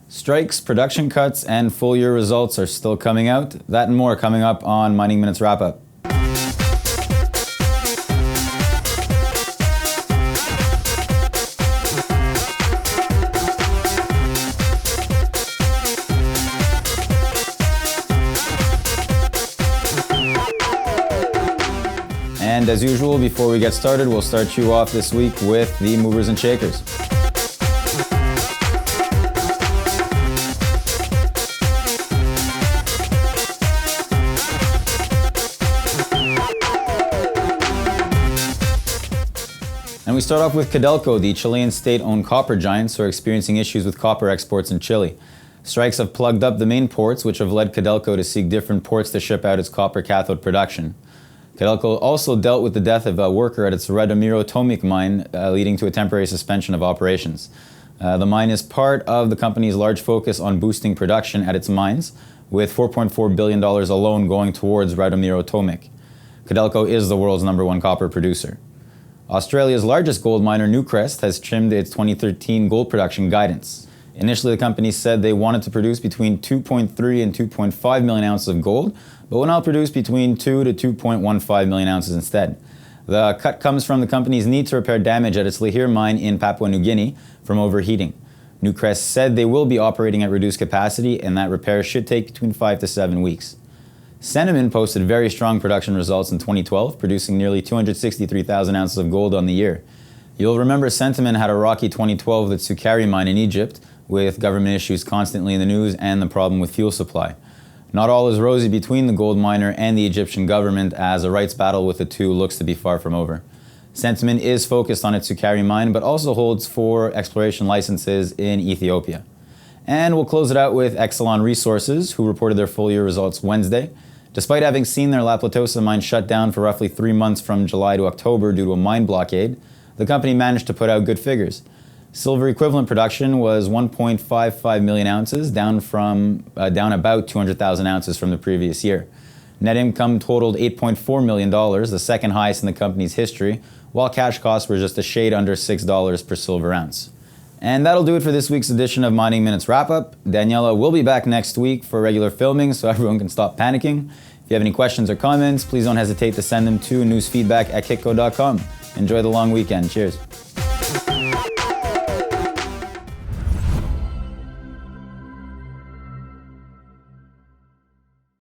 Strikes, production cuts, and full-year results are still coming out. That and more coming up on Mining Minutes Wrap-Up. And as usual, before we get started, we'll start you off this week with the movers and shakers. And we start off with Kitco, the Chilean state-owned copper giants who are experiencing issues with copper exports in Chile. Strikes have plugged up the main ports, which have led Kitco to seek different ports to ship out its copper cathode production. Kitco also dealt with the death of a worker at its Radomiro Tomic mine, leading to a temporary suspension of operations. The mine is part of the company's large focus on boosting production at its mines, with $4.4 billion alone going towards Radomiro Tomic. Kitco is the world's #1 copper producer. Australia's largest gold miner, Newcrest, has trimmed its 2013 gold production guidance. Initially, the company said they wanted to produce between 2.3 and 2.5 million ounces of gold, but will now produce between 2 to 2.15 million ounces instead. The cut comes from the company's need to repair damage at its Lihir mine in Papua New Guinea from overheating. Newcrest said they will be operating at reduced capacity and that repairs should take between 5 to 7 weeks. Centamin posted very strong production results in 2012, producing nearly 263,000 ounces of gold on the year. You'll remember Centamin had a rocky 2012 with Sukari mine in Egypt, with government issues constantly in the news and the problem with fuel supply. Not all is rosy between the gold miner and the Egyptian government, as a rights battle with the two looks to be far from over. Centamin is focused on its Sukari mine, but also holds 4 exploration licenses in Ethiopia. And we'll close it out with Exelon Resources, who reported their full-year results Wednesday. Despite having seen their La Platosa mine shut down for roughly 3 months from July to October due to a mine blockade, the company managed to put out good figures. Silver equivalent production was 1.55 million ounces, down about 200,000 ounces from the previous year. Net income totaled $8.4 million, the second highest in the company's history, while cash costs were just a shade under $6 per silver ounce. And that'll do it for this week's edition of Mining Minutes Wrap-Up. Daniela will be back next week for regular filming, so everyone can stop panicking. If you have any questions or comments, please don't hesitate to send them to newsfeedback@kitco.com. Enjoy the long weekend. Cheers.